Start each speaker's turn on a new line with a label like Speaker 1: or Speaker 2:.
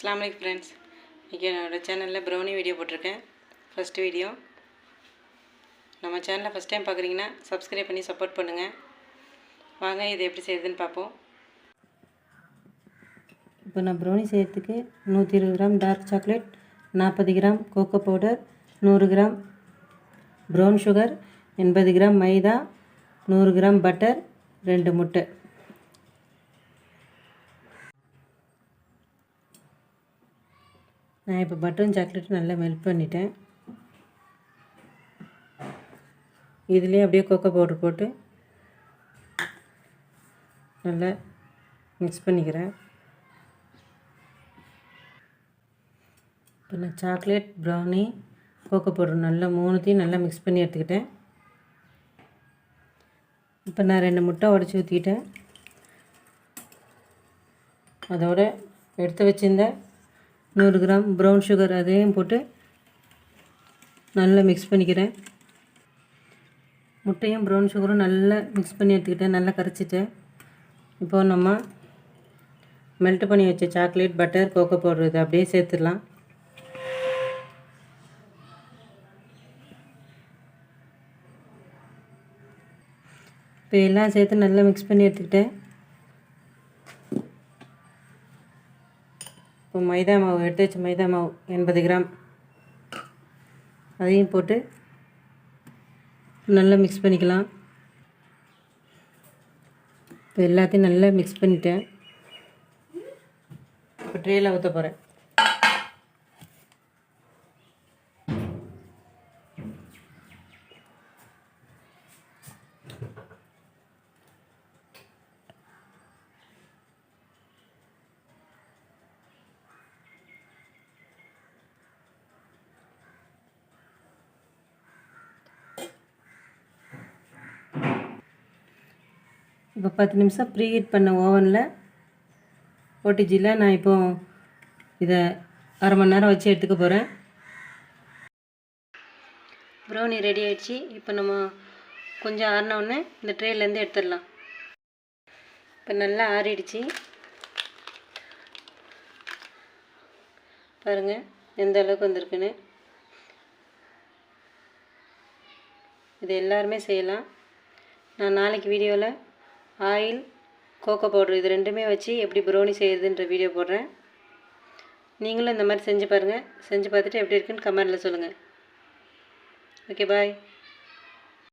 Speaker 1: अस्सलाम वालेकुम फ्रेंड्स, इनके என்னோட சேனல்ல ப்ரௌனி வீடியோ போட்டுருக்கேன். First video. நம்ம சேனலை ஃபர்ஸ்ட் டைம் பார்க்குறீங்கன்னா சப்ஸ்கிரைப் பண்ணி சப்போர்ட் பண்ணுங்க. வாங்க இது எப்படி செய்யறதுன்னு பார்ப்போம். இப்போ நான் ப்ரௌனி செய்யறதுக்கு 120 gram dark chocolate, 40 gram cocoa powder, 100 gram brown sugar, 80 gram maida, 100 gram butter, 2 முட்டை. நான் இப்போ பட்டரும் சாக்லேட்டும் நல்லா மெல்ட் பண்ணிட்டேன். இதுலேயே அப்படியே கோகோ பவுடர் போட்டு நல்லா மிக்ஸ் பண்ணிக்கிறேன். இப்போ நான் சாக்லேட், ப்ரௌனி, கோகோ பவுடர் நல்லா மூணுத்தையும் நல்லா மிக்ஸ் பண்ணி எடுத்துக்கிட்டேன். இப்போ நான் 2 முட்டை உடச்சி ஊற்றிக்கிட்டேன். அதோட எடுத்து வச்சிருந்த 100 கிராம் ப்ரௌன் சுகர் அதையும் போட்டு நல்லா மிக்ஸ் பண்ணிக்கிறேன். முட்டையும் ப்ரௌன் சுகரும் நல்லா மிக்ஸ் பண்ணி எடுத்துக்கிட்டேன், நல்லா கரைச்சிட்டேன். இப்போது நம்ம மெல்ட் பண்ணி வச்ச சாக்லேட், பட்டர், கோகோ பவுடர் இதை அப்படியே சேர்த்துடலாம். இப்போ எல்லாம் சேர்த்து நல்லா மிக்ஸ் பண்ணி எடுத்துக்கிட்டேன். இப்போ மைதா மாவு எடுத்து வச்ச மைதா மாவு 80 கிராம் அதையும் போட்டு நல்லா மிக்ஸ் பண்ணிக்கலாம். இப்போ எல்லாத்தையும் நல்லா மிக்ஸ் பண்ணிட்டேன். இப்போ ட்ரேயில் ஊற்ற போகிறேன். இப்போ 10 நிமிஷம் ப்ரீ ஹீட் பண்ண ஓவனில் ஓடிஜியில் நான் இப்போ இதை அரை மணி நேரம் வச்சு எடுத்துக்க போகிறேன். ப்ரௌனி ரெடி ஆகிடுச்சு. இப்போ நம்ம கொஞ்சம் ஆறினவுடனே இந்த ட்ரேலேருந்து எடுத்துடலாம். இப்போ நல்லா ஆறிடுச்சு. பாருங்கள் எந்த அளவுக்கு வந்திருக்குன்னு. இது எல்லாருமே செய்யலாம். நான் நாளைக்கு வீடியோவில் ஆயில், கோகோ பவுடர் இது ரெண்டுமே வச்சு எப்படி ப்ரௌனி செய்யுதுன்ற வீடியோ போடுறேன். நீங்களும் இந்த மாதிரி செஞ்சு பாருங்கள். செஞ்சு பார்த்துட்டு எப்படி இருக்குன்னு கமெண்டில் சொல்லுங்கள். ஓகே, பாய்.